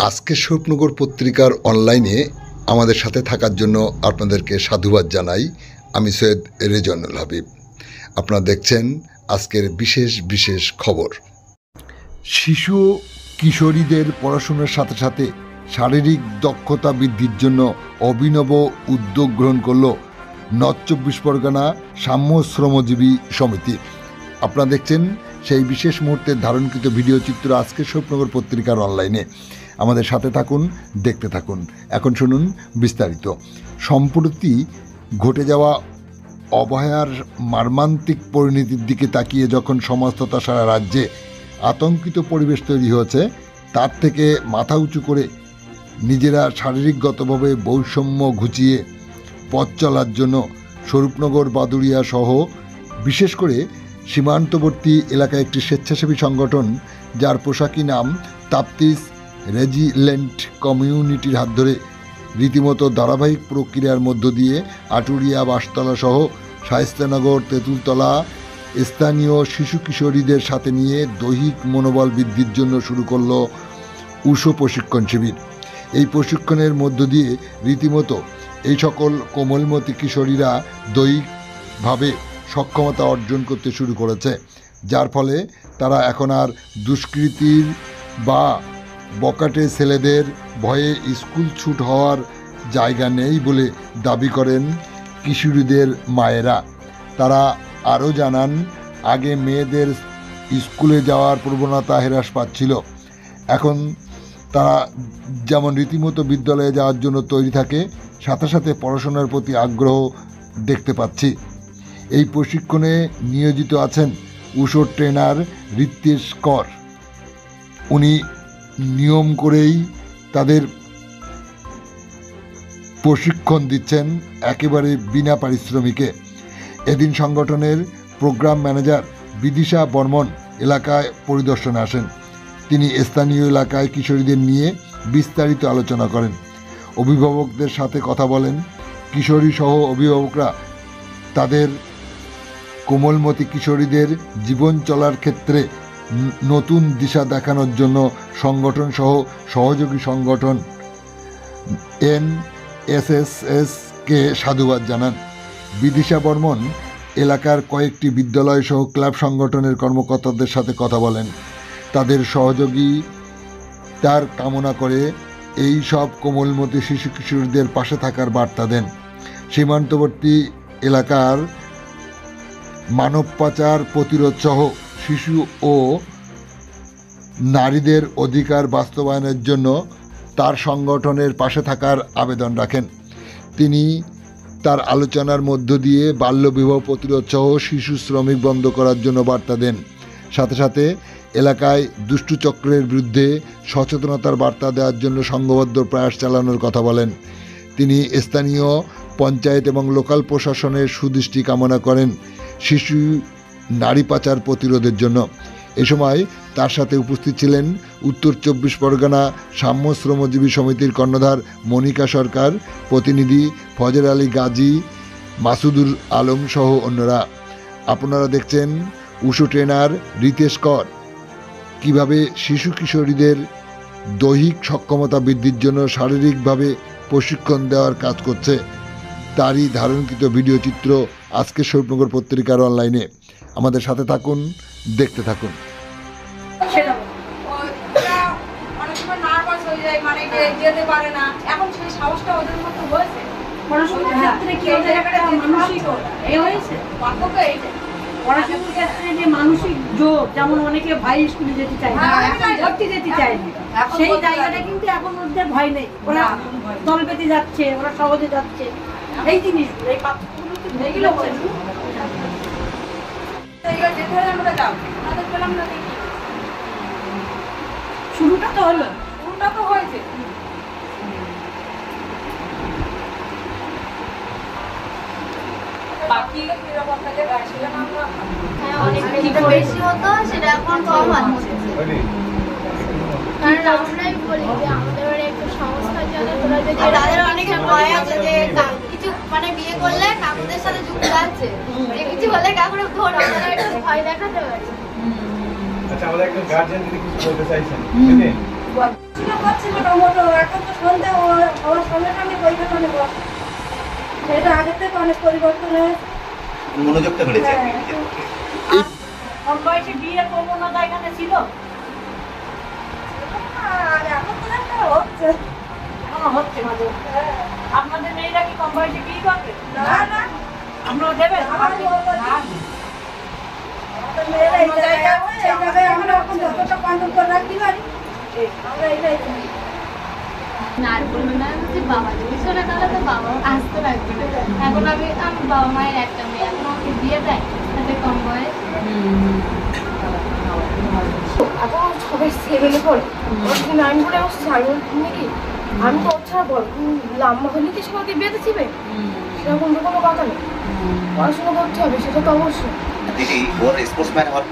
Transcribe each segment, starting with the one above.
আজকে স্বরূপনগর পত্রিকার অনলাইনে আমাদের সাথে থাকার জন্য আপনাদেরকে সাধুবাদ জানাই। আমি সৈয়দ রেজওয়ানুল হাবিব। আপনারা দেখছেন আজকের বিশেষ খবর। শিশু কিশোরীদের পড়াশোনার সাথে সাথে শারীরিক দক্ষতা বৃদ্ধির জন্য অভিনব উদ্যোগ গ্রহণ করল নর্থ চব্বিশ পরগনা সাম্য শ্রমজীবী সমিতি। আপনারা দেখছেন সেই বিশেষ মুহূর্তের ধারণকৃত ভিডিও চিত্র আজকে স্বরূপনগর পত্রিকার অনলাইনে। আমাদের সাথে থাকুন, দেখতে থাকুন। এখন শুনুন বিস্তারিত। সম্প্রতি ঘটে যাওয়া অবহেলার মর্মান্তিক পরিণতির দিকে তাকিয়ে যখন সমাজ তথা সারা রাজ্যে আতঙ্কিত পরিবেশ তৈরি হয়েছে, তার থেকে মাথা উঁচু করে নিজেরা শারীরিকগতভাবে বৈষম্য ঘুচিয়ে পথ চলার জন্য স্বরূপনগর বাদুড়িয়া সহ বিশেষ করে সীমান্তবর্তী এলাকায় একটি স্বেচ্ছাসেবী সংগঠন, যার পোশাকি নাম তাপ্তিস রেজিলেন্ট কমিউনিটির হাত ধরে রীতিমতো ধারাবাহিক প্রক্রিয়ার মধ্য দিয়ে আটুরিয়া, বাসতলা সহ শায়েস্তানগর, তেঁতুলতলা স্থানীয় শিশু কিশোরীদের সাথে নিয়ে দৈহিক মনোবল বৃদ্ধির জন্য শুরু করল উশো প্রশিক্ষণ শিবির। এই প্রশিক্ষণের মধ্য দিয়ে রীতিমতো এই সকল কোমলমতি কিশোরীরা দৈহিকভাবে সক্ষমতা অর্জন করতে শুরু করেছে, যার ফলে তারা এখন আর দুষ্কৃতীর বা বকাটে ছেলেদের ভয়ে স্কুল ছুট হওয়ার জায়গা নেই বলে দাবি করেন কিশোরীদের মায়েরা। তারা আরও জানান, আগে মেয়েদের স্কুলে যাওয়ার প্রবণতা হ্রাস পাচ্ছিল, এখন তারা যেমন রীতিমতো বিদ্যালয়ে যাওয়ার জন্য তৈরি থাকে, সাথে সাথে পড়াশোনার প্রতি আগ্রহ দেখতে পাচ্ছি। এই প্রশিক্ষণে নিয়োজিত আছেন উশো ট্রেনার রিতেশ কর। উনি নিয়ম করেই তাদের প্রশিক্ষণ দিচ্ছেন একেবারে বিনা পারিশ্রমিকে। এদিন সংগঠনের প্রোগ্রাম ম্যানেজার বিদিশা বর্মন এলাকায় পরিদর্শনে আসেন। তিনি স্থানীয় এলাকায় কিশোরীদের নিয়ে বিস্তারিত আলোচনা করেন, অভিভাবকদের সাথে কথা বলেন। কিশোরী সহ অভিভাবকরা তাদের কোমলমতি কিশোরীদের জীবন চলার ক্ষেত্রে নতুন দিশা দেখানোর জন্য সংগঠন সহ সহযোগী সংগঠন NSSS-কে সাধুবাদ জানান। বিদিশা বর্মন এলাকার কয়েকটি বিদ্যালয় সহ ক্লাব সংগঠনের কর্মকর্তাদের সাথে কথা বলেন, তাদের সহযোগিতার কামনা করে এই সব কোমলমতি শিশু কিশোরীদের পাশে থাকার বার্তা দেন। সীমান্তবর্তী এলাকার মানব পাচার প্রতিরোধ সহ শিশু ও নারীদের অধিকার বাস্তবায়নের জন্য তার সংগঠনের পাশে থাকার আবেদন রাখেন। তিনি তার আলোচনার মধ্য দিয়ে বাল্যবিবাহ প্রতিরোধ সহ শিশু শ্রমিক বন্ধ করার জন্য বার্তা দেন। সাথে সাথে এলাকায় দুষ্টু চক্রের বিরুদ্ধে সচেতনতার বার্তা দেওয়ার জন্য সংঘবদ্ধ প্রয়াস চালানোর কথা বলেন। তিনি স্থানীয় পঞ্চায়েত এবং লোকাল প্রশাসনের সুদৃষ্টি কামনা করেন শিশু নারী পাচার প্রতিরোধের জন্য। এ সময় তার সাথে উপস্থিত ছিলেন উত্তর চব্বিশ পরগনা সাম্য শ্রমজীবী সমিতির কর্ণধার মনিকা সরকার, প্রতিনিধি ফজর আলী গাজী, মাসুদুল আলম সহ অন্যরা। আপনারা দেখছেন উশো ট্রেনার রিতেশ কর কীভাবে শিশু কিশোরীদের দৈহিক সক্ষমতা বৃদ্ধির জন্য শারীরিকভাবে প্রশিক্ষণ দেওয়ার কাজ করছে, তারই ধারণকৃত ভিডিও চিত্র আজকে স্বরূপনগর পত্রিকার অনলাইনে। আমাদের সাথে থাকুন, দেখতে থাকুন। মানসিক জোর, যেমন অনেকে ভাই স্কুলে যেতে চায় না, ভর্তি যেতে চায় না, সেই জায়গাটা কিন্তু এখন ওদের ভয় নেই। ওরা দল পেতে যাচ্ছে, ওরা সহজে যাচ্ছে। এই জিনিসগুলো, এই পাত্রগুলো শুরুটা তো হলো, শুরুটা তো হয়েছে। বেশি হতো, সেটা এখন কম হচ্ছে। কারণ আমরাই বলি যে আমাদের বাড়ি একটা সংস্থার জন্য তোরা যদি তাদের অনেকে ভয় আছে যে কিছু মানে বিয়ে করলে কাকুদের সাথে যুক্ত আছে, কিছু হলে কাকুর ভোট আমরা একটু ভয় দেখাতে পারি। আচ্ছা, আমাদের একজন গার্জিয়ান যদি কিছু বলতে চাইছেন, এখন তো সন্ধ্যা হওয়ার সঙ্গে সঙ্গে বৈঠকখানে বসে, সেটা আগের থেকে অনেক পরিবর্তন হয়েছে। মনোযোগটা বেড়েছে। কম বয়সে বিয়ের প্রবণতা এখানে ছিল, আর এখন তো একটা হচ্ছে, এখনো হচ্ছে মাঝে। আপনাদের মেয়েরা কি কম বয়সে বিয়ে করবে? না না, আপনারা দেবেন? মেয়েরা এই জায়গায় হচ্ছে, এই জায়গায় আমরা এখন যতটা কন্ট্রোল করে রাখতে পারি আমরা এটাই করি। না আর বলবো না যে বাবা যদি শোনে তাহলে তো বাবা আসতে লাগবে না। এখন আমি বাবা মায়ের একটা মেয়ে, এখন আমাকে দিয়ে দেয় তাতে কম বয়স। এখন সবাই সেভেনে পড়ে, ওর তুমি নাইন পড়ে বসছে। আমি তুমি কি আমি তো ওর ছাড়া বল লম্বা হলে কি সবাইকে বিয়েতে ছিবে, সেরকম তো কোনো কথা নেই। পড়াশোনা করতে হবে, সেটা তো অবশ্যই। দিদি ওর স্পোর্টসম্যান হওয়ার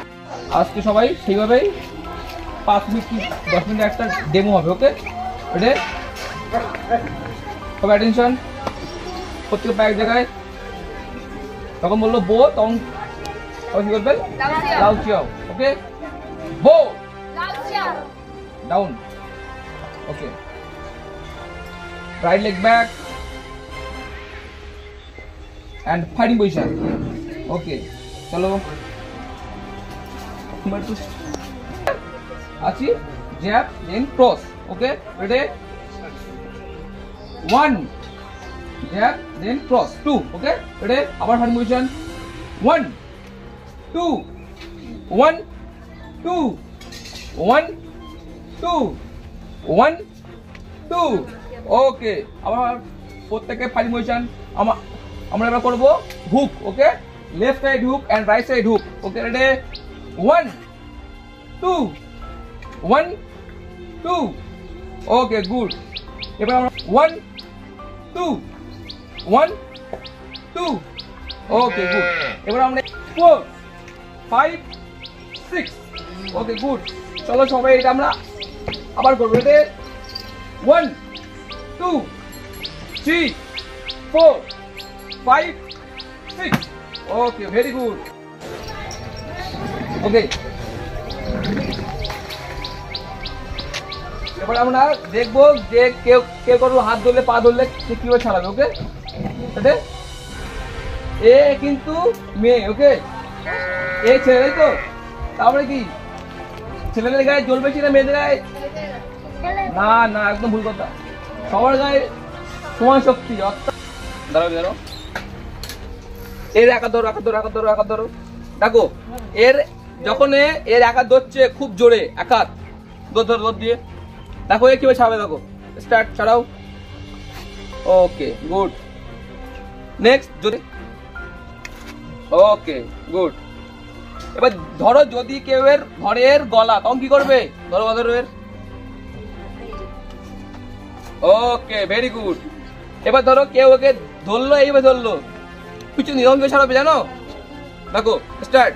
আজকে সবাই সেইভাবেই 5 মিনিট কি 10 মিনিট একটা ডেমো হবে। ওকে রেডি, সবাই অ্যাটেনশন, প্রত্যেক পায়ের জায়গায়। তখন বললো বো, তখন কি করবেন? লাউ চিয়াও। ওকে, বো down. Okay, right leg back and fighting position. Okay, চলো আছি jab then cross. Okay, ready? 1 jab then cross. 2. Okay, ready? আবার fighting position. 1 2 1 2 1 2 1 2. Okay, আবার প্রত্যেককে fighting position আমরা এবার করব hook. Okay, left side hook and right side hook. Okay, ready? 1 2 1 2. Okay, good. এবার আমরা 1 2 1 2. Okay, good. এবার আমরা 4 5 6. Okay, good. চলো সবাই এটা আমরা আবার করব। Ready? 1 2 3 4 5 6. Okay, very good. Okay, এবার আমরা দেখবো যে কেউ করবো হাত ধরলে পা ধরলে কিভাবে ছাড়াবে। ওকে, এ কিন্তু মেয়ে। ওকে, এ ছেলে, তো তারপরে কি ছেলেদের গায়ে জল বেশি না মেয়েদের গায়ে? না না, একদম ভুল কথা। সবার গায়ে সমান শক্তি। দাঁড়াও, এর একা ধরো। দেখো, এর যখন এর একা ধরছে খুব জোরে, একা ধর দিয়ে দেখো এ কিভাবে ছাড়বে। দেখো, স্টার্ট, ছাড়াও। ওকে, গুড। নেক্সট যদি, ওকে, গুড। এবার ধরো যদি কেউ এর ঘরের গলা, তখন কি করবে? ধরো এর। ওকে, ভেরি গুড। এবার ধরো কেউ ওকে ধরলো, এইভাবে ধরলো, পিছু নিরম ছাড়াবে, জানো? দেখো, স্টার্ট।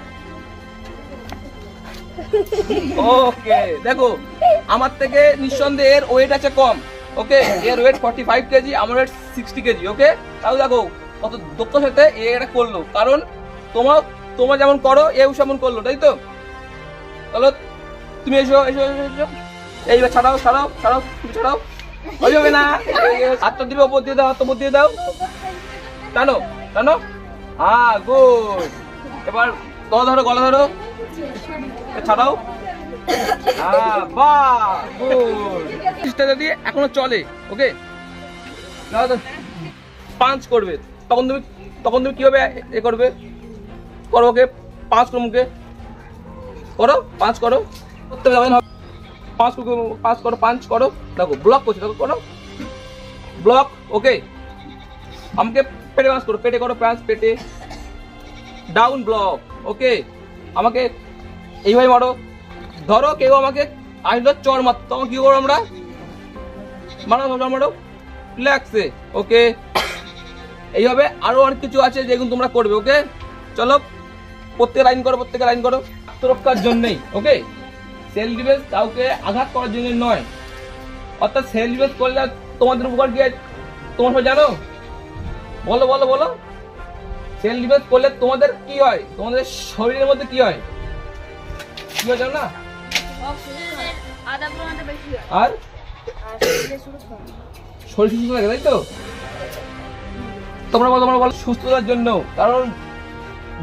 ওকে, দেখো আমার থেকে নিঃসন্দেহে এর ওয়েট আছে কম। ওকে, এর ওয়েট 45 কেজি, আমার ওয়েট 60 কেজি। ওকে, তাও দেখো কত দক্ষতার সাথে এটা করলো, কারণ তোমার যেমন করো এও সেমন করলো, তাই তো? চলো তুমি এসো। এইবার ছাড়াও, তুমি ছাড়াও। হয়ে যাবে না, হাতটা দিবে ওপর দিয়ে দাও, হাত দিয়ে দাও। টানো। হ্যাঁ, গুড। এবার গলা ধরো, ছাড়াও। হ্যাঁ, বাহ, গুড। যদি এখনো চলে, ওকে, পাঁচ করবে, তখন তুমি কিভাবে এ করবে? করো, ওকে, 5 করো, মুখে করো, 5 করো, করতে যাবেন। 5 করো, 5 করো। দেখো ব্লক করছে, দেখো করো ব্লক। ওকে, আমাকে পেটে পাঁচ করো, পেটে করো 5, পেটে ডাউন ব্লক। ওকে, আমাকে এইভাবে মারো। ধরো কেউ আমাকে আসলো চর মারতো, তখন কি করো আমরা? মারো রিল্যাক্সে। ওকে, এইভাবে আরো অনেক কিছু আছে যেগুলো তোমরা করবে। ওকে, চলো প্রত্যেকে লাইন করো, আত্মরক্ষার জন্যই। ওকে, সেলফ ডিফেন্স কাউকে আঘাত করার জন্য নয়। অর্থাৎ সেলফ ডিফেন্স করলে তোমাদের উপকার কি তোমার সব জানো? বলো। সেলফ ডিফেন্স করলে তোমাদের কি হয়? তোমাদের শরীরের মধ্যে কি হয় জানো না? বাধা প্রমাণটা বেশি হয়। আর আর শরীরে সুস্থ থাকে। শরীর সুস্থ থাকে, তাই তো? তোমরা বলো সুস্থতার জন্য, কারণ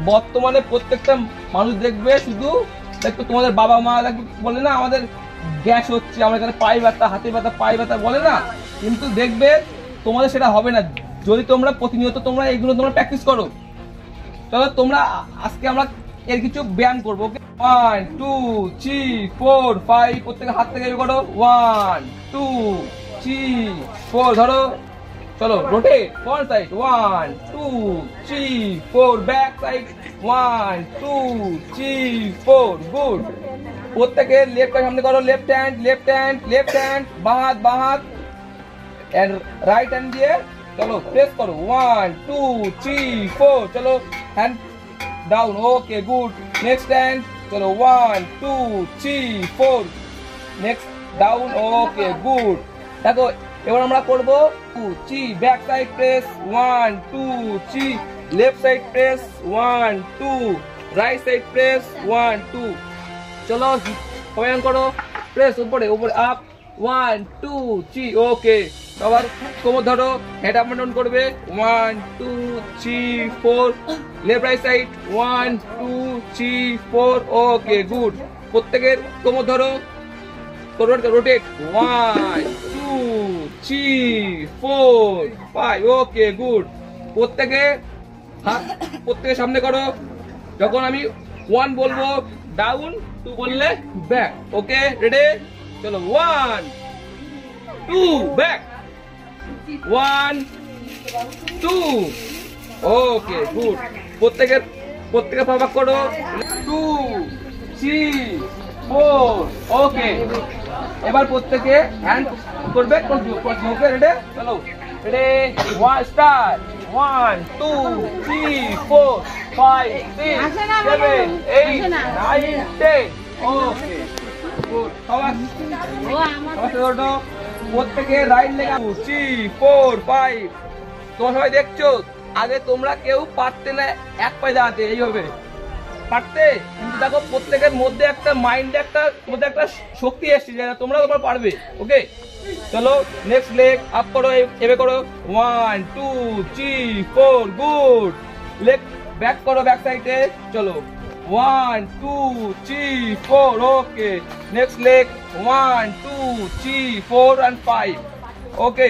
বর্তমানে প্রত্যেকটা মানুষ দেখবে শুধু দেখো তোমাদের বাবা মা বলে না আমাদের গ্যাস হচ্ছে, আমার এখানে পায়ে ব্যথা, হাতে ব্যথা, পায়ে ব্যথা বলে না, কিন্তু দেখবে তোমাদের সেটা হবে না যদি তোমরা প্রতিনিয়ত তোমরা এগুলো তোমরা প্র্যাকটিস করো। চলো তোমরা আজকে আমরা এর কিছু ব্যায়াম করবো। 1 2 3 4 5 প্রত্যেকের হাত থেকে করো। 1 2 3 4 ধরো। চলো rotate front side 1 2 3 4 back side 1 2 3 4 good. প্রত্যেকে লেফট সামনে করো, লেফট হ্যান্ড বাঁ হাত এন্ড রাইট হ্যান্ড দিয়ে চলো প্রেস করো 1 2 3 4 চলো hand down. Okay good. Next hand চলো 1 2 3 4 নেক্সট ডাউন। Okay good. দেখো এবার আমরা করব 2 3 back side press 1 2 3 left side press 1 2 right side press 1 2 চলো কমেন্ট করো প্রেস উপরে আপ 1 2 3 ওকে। আবার কোমর ধরো, হেড আপ ডাউন করবে 1 2 3 4 left right side 1 2 3 4 okay good. প্রত্যেকের কোমর ধরো, রোটেট 1 2 3 4 5 ওকে গুড। প্রত্যেকের সামনে করো, যখন আমি 1 বলবো ডাউন, 2 বললে ব্যাক। ওকে রেডি চলো 1 2 ব্যাক 1 2 ওকে গুড। প্রত্যেকের ভাগ করো 2 3 4 ওকে। এবার প্রত্যেকে হ্যান্ড করবে ওকে রেডি চলো রেডি 1 স্টার্ট 1 2 3 4 5 6 7 8 9 10 ওকে গুড। প্রত্যেকে রাইট লেগ 2 3 4 5 তোমরা সবাই দেখছো আগে তোমরা কেউ পারতে না এক পায়ে দাঁড়াতে, এইভাবে পারতে, কিন্তু দেখো প্রত্যেকের মধ্যে একটা মাইন্ডে মধ্যে একটা শক্তি এসছে যেটা তোমরা পারবে। ওকে চলো নেক্সট লেগ আপ করো, এভাবে করো 1 2 3 4 গুড। লেগ ব্যাক করো ব্যাক সাইডে চলো 1 2 3 4 ওকে। নেক্সট লেগ 1 2 3 4 and 5 ওকে।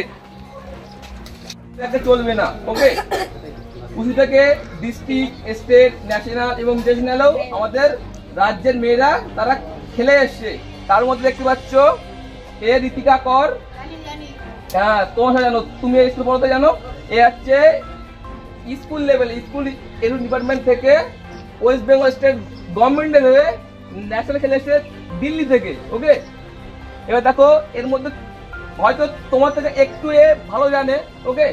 চলবে না। ওকে কুশি থেকে ডিস্ট্রিক্ট, স্টেট, ন্যাশনাল এবং ইন্টারন্যাশনালেও আমাদের রাজ্যের মেয়েরা তারা খেলে এসছে। তার মধ্যে দেখতে পাচ্ছ এ ঋতিকা কর, হ্যাঁ তোমার জানো, তুমি এই স্কুল পড়তে জানো, এ হচ্ছে school level school education department থেকে ওয়েস্ট বেঙ্গল স্টেট গভর্নমেন্টের হয়ে ন্যাশনাল খেলে এসছে দিল্লি থেকে। ওকে এবার দেখো এর মধ্যে হয়তো তোমার থেকে একটু এ ভালো জানে, ওকে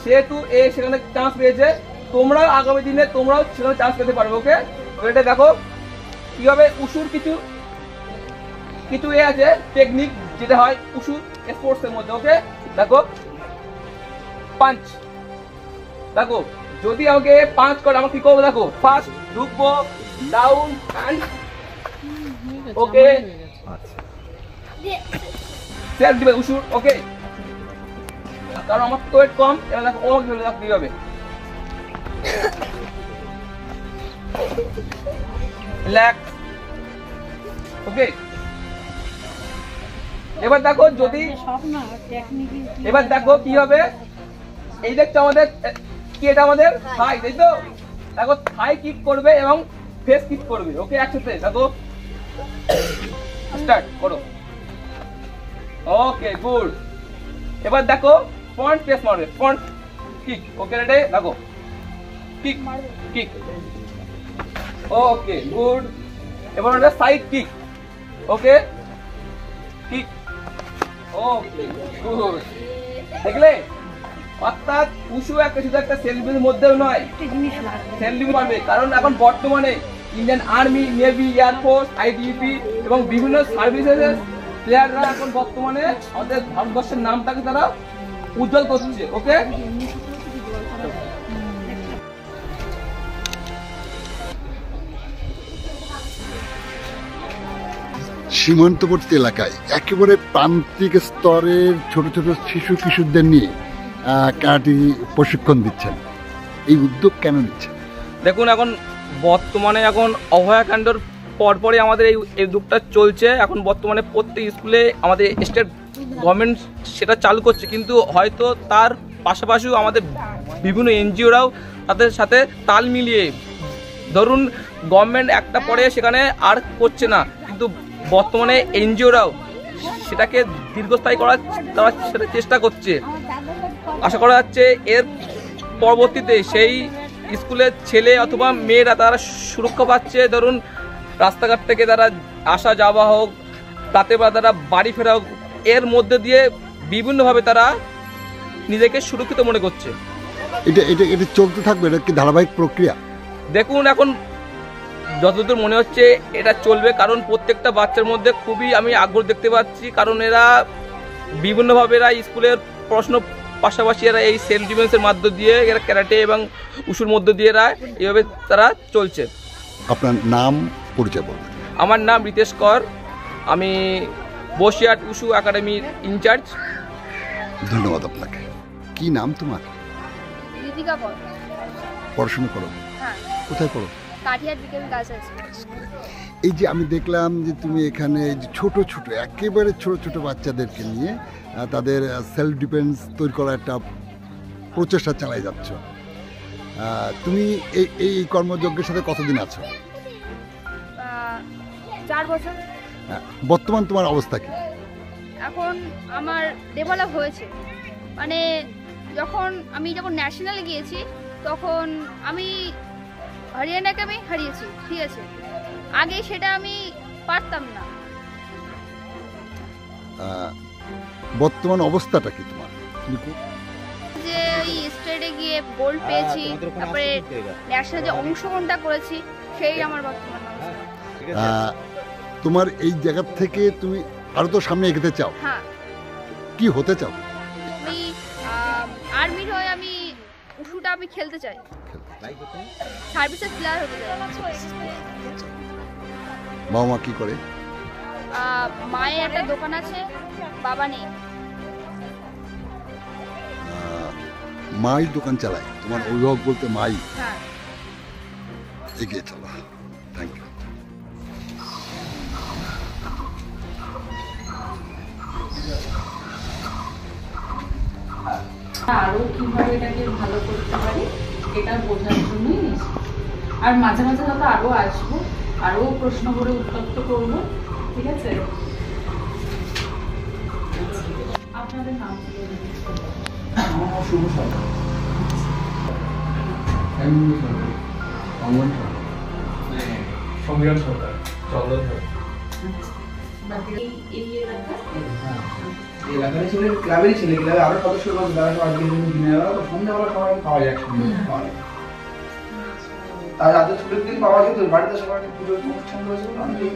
সেহেতু এ সেখানে চান্স পেয়েছে, তোমরাও আগামী দিনে তোমরাও সেখানে চান্স পেতে পারবে। ওকে এটা দেখো কিভাবে উসুর কিছু এ আছে টেকনিক যেটা হয় উসু স্পোর্টস এর মধ্যে। ওকে দেখো পাঁচ, দেখো যদি আমাকে 5 করে আমাকে কি করবো, দেখো ফার্স্ট ঢুকবো ডাউন অ্যান্ড ওকে সেলফ দিবে উসুর। ওকে কারণ আমার তো ওয়েট কম, এবার দেখো ও কিভাবে রিল্যাক্স। ওকে এবার দেখো যদি এবার দেখো কি হবে, এই দেখছো আমাদের কি, এটা আমাদের থাই, তাই তো? দেখো থাই কিক করবে এবং ফেস কিক করবে। ওকে একসাথে দেখো স্টার্ট করো। ওকে গুড। এবার দেখো ফ্রন্ট প্রেস মারবে, ফ্রন্ট কিক। ওকে রেডি দেখো কিক কিক ওকে গুড। এবার ওটা সাইড কিক। ওকে কিক ওকে গুড। দেখলে অর্থাৎ উশু একটা শুধু একটা সেলফির মধ্যেও নয়, সেলফি পারবে, কারণ এখন বর্তমানে Indian army, navy, air force, ITBP এবং বিভিন্ন সার্ভিসেসের প্লেয়াররা এখন বর্তমানে আমাদের ভারতবর্ষের নামটাকে তারা উজ্জ্বল করছে। ওকে সীমান্তবর্তী এলাকায় একেবারে প্রান্তিক স্তরের ছোট ছোট শিশু কিশোরদের নিয়ে ক্যারাটে প্রশিক্ষণ দিচ্ছেন, এই উদ্যোগ কেন নিচ্ছেন? দেখুন, এখন বর্তমানে এখন অভয়াকাণ্ডর পরপরই আমাদের এই উদ্যোগটা চলছে। এখন বর্তমানে প্রত্যেক স্কুলে আমাদের স্টেট গভর্নমেন্ট সেটা চালু করছে, কিন্তু হয়তো তার পাশাপাশিও আমাদের বিভিন্ন এনজিওরাও তাদের সাথে তাল মিলিয়ে, ধরুন গভর্নমেন্ট একটা পরে সেখানে আর করছে না, কিন্তু বর্তমানে এনজিওরাও সেটাকে দীর্ঘস্থায়ী করার তারা সেটা চেষ্টা করছে। আশা করা যাচ্ছে এর পরবর্তীতে সেই স্কুলের ছেলে অথবা মেয়েরা তারা সুরক্ষা পাচ্ছে। ধরুন রাস্তাঘাট থেকে তারা আসা যাওয়া হোক, রাতে বা তারা বাড়ি ফেরা হোক, এর মধ্যে দিয়ে বিভিন্নভাবে তারা নিজেকে সুরক্ষিত মনে করছে। এটা এটা এটা চলতে থাকবে, এটা কি ধারাবাহিক প্রক্রিয়া? দেখুন, এখন যতদূর মনে হচ্ছে এটা চলবে, কারণ প্রত্যেকটা বাচ্চার মধ্যে খুবই আমি আগ্রহ দেখতে পাচ্ছি, কারণ এরা বিভিন্নভাবে এরা স্কুলের পড়াশুনো পাশাপাশি এরা এই সেলফ ডিফেন্সের মধ্য দিয়ে এরা ক্যারাটে এবং উশুর মধ্য দিয়ে এরা এইভাবে তারা চলছে। আপনার নাম, পরিচয় বলুন। আমার নাম রিতেশ কর, আমি বসিরহাট উশু একাডেমির ইনচার্জ। ধন্যবাদ আপনাকে। কি নাম তোমার? ঋতিকা কর। পড়াশোনা করো? হ্যাঁ। কোথায় পড়ো? কাঠিয়ার বিকেল গার্লস হাই স্কুল। এই যে আমি দেখলাম যে তুমি এখানে এই যে ছোট ছোট একেবারে ছোট ছোট বাচ্চাদেরকে নিয়ে তাদের সেলফ ডিফেন্স তৈরি করার একটা প্রচেষ্টা চালাই যাচ্ছ। তুমি এই এই কর্মযজ্ঞের সাথে কতদিন আছো? 4 বছর। বর্তমান তোমার অবস্থা কি? এখন আমার ডেভেলপ হয়েছে, মানে যখন ন্যাশনালে গিয়েছি তখন আমি হরিয়ানাকে আমি হারিয়েছি, ঠিক আছে? আগে সেটা আমি পারতাম না। বর্তমান অবস্থাটা কি তোমার? যে ওই স্টেটে গিয়ে গোল্ড পেয়েছি, তারপরে ন্যাশনাল যে অংশগ্রহণটা করেছি, সেই আমার বর্তমান অবস্থা। তোমার এই জায়গা থেকে তুমি আরো তো সামনে এগোতে চাও? হ্যাঁ। কি হতে চাও? আমি আর্মির হয়ে আমি উশুটা আমি খেলতে চাই, সার্ভিসের প্লেয়ার হতে চাই। বাবা মা কি করে? মায়ের একটা দোকান আছে, বাবা নেই। মাই দোকান চালায়, তোমার অভিভাবক বলতে মাই। হ্যাঁ। এগিয়ে চলো। Thank you. আরো কিভাবে এটাকে ভালো করতে পারি এটা বোঝার জন্যই এসেছি। আর মাঝে মাঝে হয়তো আরো আসবো, আরো প্রশ্ন করে উত্তপ্ত করবো, ঠিক আছে? আপনাদের নাম কি? শুভ সরকার। সংবিধান সরকার, চন্দন সরকার। এই এলাকা এলাকার ছেলে, ক্লাবেরই ছেলে, ক্লাবে আরো সদস্য আছে, তারা সব আজকে দিনের বেলা তো সন্ধ্যাবেলা সবাই পাওয়া যায় একসঙ্গে পাওয়া যায়। তার রাতে ছুটির দিন পাওয়া যেত, বাড়িতে সবাই পুজোর অনুষ্ঠান রয়েছে, অনেকেই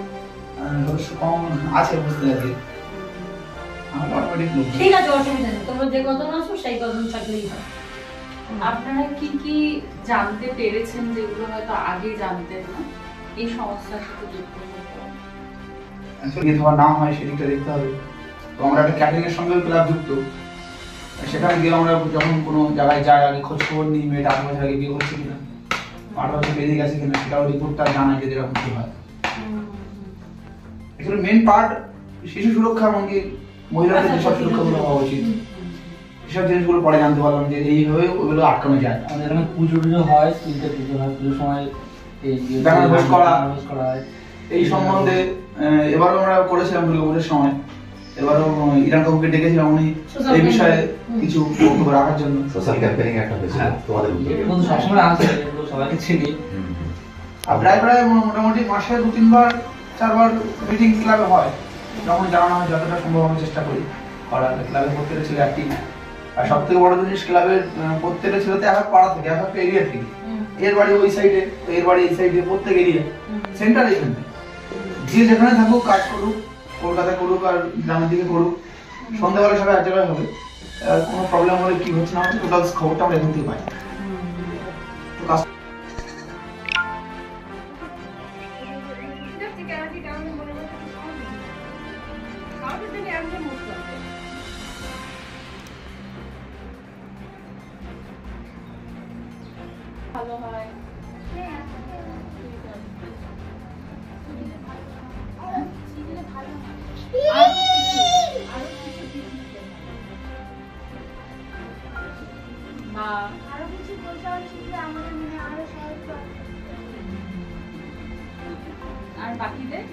সদস্য কম আছে বুঝতে পারছি। আমার অটোমেটিক লোক। ঠিক আছে, অসুবিধা নেই, তোমরা যে কজন আসো সেই কজন থাকলেই হয়। আপনারা কি কি জানতে পেরেছেন যেগুলো হয়তো আগে জানতেন না এই সমস্যার সাথে যুক্ত? বিয়ে না হয় সেদিকটা দেখতে হবে। তো আমরা একটা ক্যাটারিং এর সঙ্গে ক্লাব যুক্ত, সেখানে গিয়ে আমরা যখন কোনো জায়গায় যাই আগে খোঁজ খবর নিই, মেয়েটা 8 বছর আগে বিয়ে করছে কিনা, 8 বছর বেরিয়ে গেছে কিনা, সেটাও রিপোর্টটা জানাই যদি এরকম কি হয়। এখানে মেন পার্ট শিশু সুরক্ষা, এমনকি মহিলাদের যেসব সুরক্ষাগুলো হওয়া উচিত, এসব জিনিসগুলো পরে জানতে পারলাম যে এইভাবে ওগুলো আটকানো যায়। আমাদের এখানে পুজো টুজো হয়, 3টে পুজো হয়, পুজোর সময় বেনারস করা হয়। এই সম্বন্ধে এবারও আমরা করেছিলাম দুর্গাপুজোর সময়, এবারও ইরান কাকুকে ডেকেছিলাম উনি এই বিষয়ে কিছু বক্তব্য রাখার জন্য। সোশ্যাল ক্যাম্পেইনিং একটা হয়েছিল তোমাদের উদ্যোগে। সবসময় আসে, সবাইকে চিনি। প্রায় প্রায় মোটামুটি মাসে 2-3 বার 4 বার মিটিং ক্লাবে হয়, যখন জানানো হয় যতটা সম্ভব আমি চেষ্টা করি করার। ক্লাবের প্রত্যেকটা ছেলে অ্যাক্টিভ, আর সব থেকে বড় জিনিস ক্লাবের প্রত্যেকটা ছেলে তো এক এক পাড়া থেকে, এক একটা এরিয়া থেকে, এর বাড়ি ওই সাইডে, এর বাড়ি এই সাইডে, প্রত্যেক এরিয়া সেন্টার এখানে। যে যেখানে থাকুক কাজ করুক, কলকাতায় করুক আর গ্রামের দিকে করুক, সন্ধ্যাবেলা সবাই এক জায়গায় হবে। কোনো প্রবলেম হলে কি হচ্ছে না হচ্ছে টোটাল খবরটা আমরা এখান থেকে পাই। ভালো হয়। মা আরো কিছু বলতে হবে শিখলে আমাদের মনে আরো সহজ হবে। আর বাকিদের